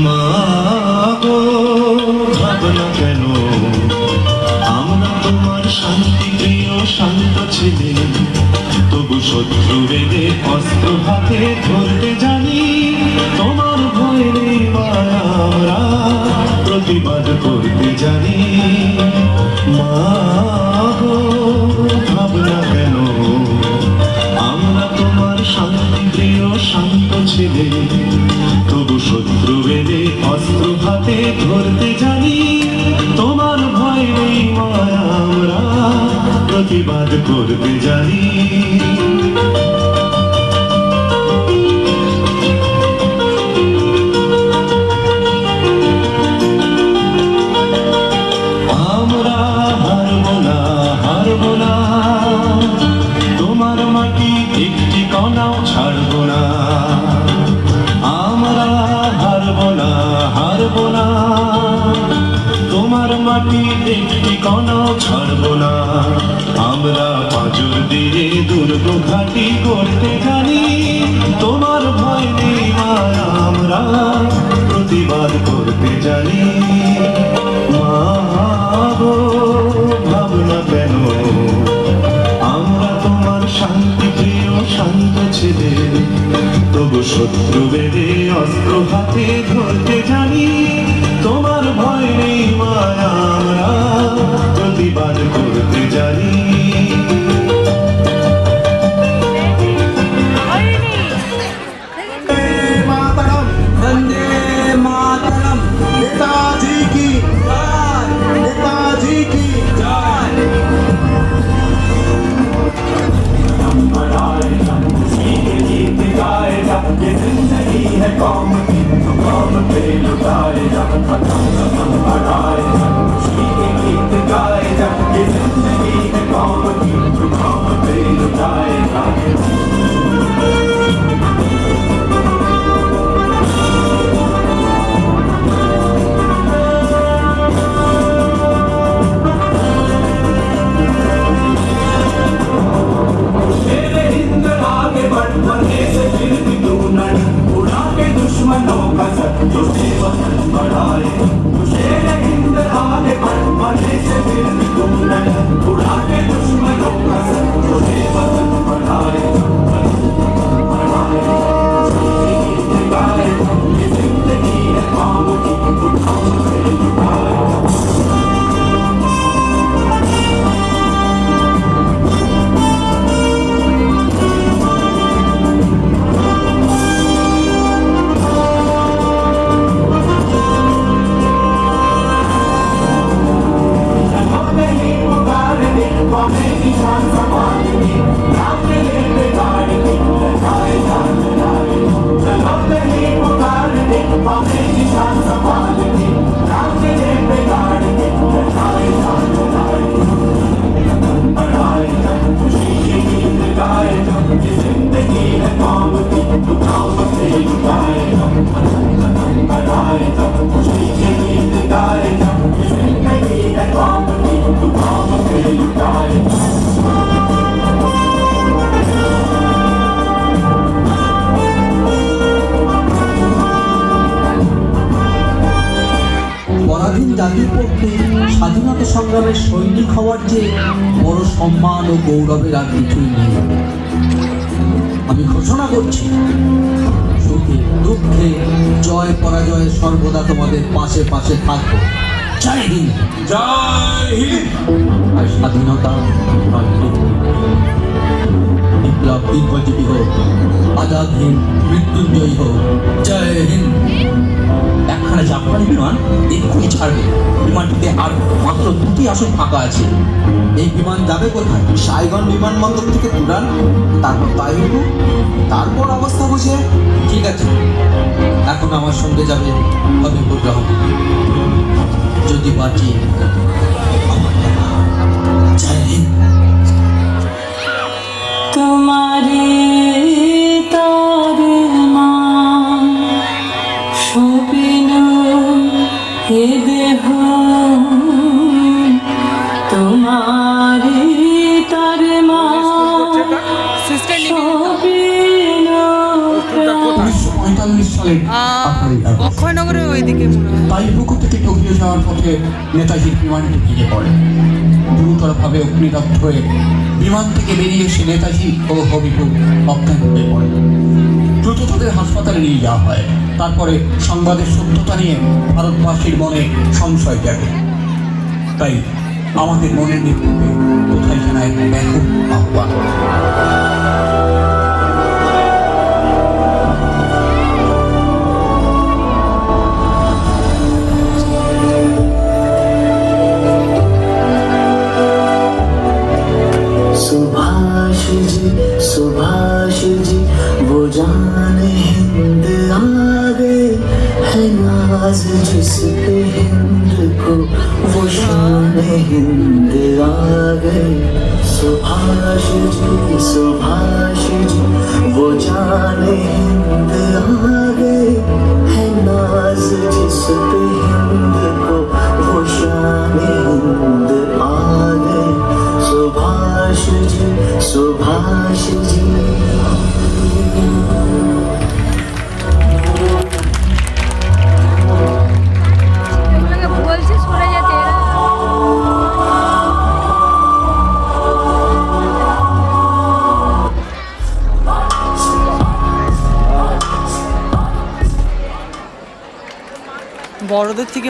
মা গো ভাবনা কেন, আমরা তোমার শান্তি প্রিয় শান্ত ছেলে, তবু শত্রু বেদে অস্ত্র হাতে ধরতে জানি। তোমার ভয় নেই মায়া, আমরা প্রতিবাদ করতে জানি। মা গো ভাবনা কেন, আমরা তোমার শান্তি প্রিয় শান্ত ছেলে, তবু শত্রু বেদে অস্ত্র হাতে ধরতে জানি। তোমার ভয় নেই মায়া, আমরা প্রতিবাদ করতে জানি। আমরা হারবো না, হারবো না, তোমার মাটি একটি কণাও ছাড়বো না। আমরা হারবো না, হারবো না, তোমার মাটি একটি কণাও ছাড়বো না। আমরা পাঁজর দিয়ে দুর্গ ঘাঁটি করতে জানি। তোমার ভয় নেই মায়া, আমরা প্রতিবাদ করতে জানি। মা গো ভাবনা কেন, আমরা তোমার শান্তি প্রিয় শান্ত ছেলে, তবু শত্রু বেদে অস্ত্র হাতে ধরতে জানি। তোমার ভয় নেই মায়া, আমরা প্রতিবাদ করতে জানি। मातरम, वंदे मातरम, नेताजी की जय, नेताजी की जय। गीत गाएगा, ये जिंदगी है कौम की, तो कौम पे लुटाएगा, वतन बढ़ाएगा। खुशी के गीत गाएगा, ये जिंदगी है कौम की, तो कौम पे लुटाएगा। दुश्मनों का सर जो वतन बढ़ाए, शेर हिंद आगे बढ़, मरने से फिर भी तुम न उड़ा के दुश्मनों का सर जो वतन बढ़ाए, गीत गाए, ये जिंदगी है कौम की, उठाओ से लुटाए। পরাধীন জাতির পক্ষে স্বাধীনতা সংগ্রামের সৈনিক হওয়ার চেয়ে বড় সম্মান ও গৌরবের আর কিছুই নেই। আমি ঘোষণা করছি, সুখে দুঃখে জয় পরাজয়ে সর্বদা তোমাদের পাশে পাশে থাকবো। জয় হিন্দ, जय हिंद। আর স্বাধীনতা নয় মৃত্যু। বিপ্লব দীর্ঘজীবী হোক, আজাদ হিন্দ মৃত্যুঞ্জয়ী হোক। জয় হিন্দ। একখানা জাপানি বিমান এক্ষুনি ছাড়বে। বিমানটিতে আর মাত্র 2টি আসন ফাঁকা আছে। এই বিমান যাবে কোথায়? সাইগন বিমানবন্দর থেকে তুরান, তারপর তাইহু, তারপর অবস্থা বুঝে। ঠিক আছে, এখন আমার সঙ্গে যাবে হবিবুর রহমান। যদি বাঁচি আমার দেখা। জয় হিন্দ। তোমারে তরে মা স্বপ্ন এ দেহ, তোমারে তরে মা স্বপ্ন 1945 সালে পাহাড়ি এলাকা। অক্ষয়নগরের ওইদিকে মনে হয়। তাই পুকুর থেকে টোকিও যাওয়ার পথে নেতাজির বিমানটি ভেঙে পড়ে। গুরুতরভাবে অগ্নিদগ্ধ হয়ে বিমান থেকে বেরিয়ে এসে নেতাজি ও হবিপুর অজ্ঞান হয়ে পড়ে। দ্রুত তাদের হাসপাতালে নিয়ে যাওয়া হয়। তারপরে সংবাদের সত্যতা নিয়ে ভারতবাসীর মনে সংশয় জাগে। তাই আমাদের মনের নেতৃত্বে কোথায় যেন এক ব্যাপক আহ্বান। सुभाष जी वो जान हिंद आ गए है नाज जिस पे हिंद को वो शान हिंद आ गए सुभाष जी वो जान हिंद आ गए है नाज जिस पे हिंद को वो शान हिंद आ गए सुभाष जी এগুলোকে বলছি সরে যেতে এরা। বড়দের থেকে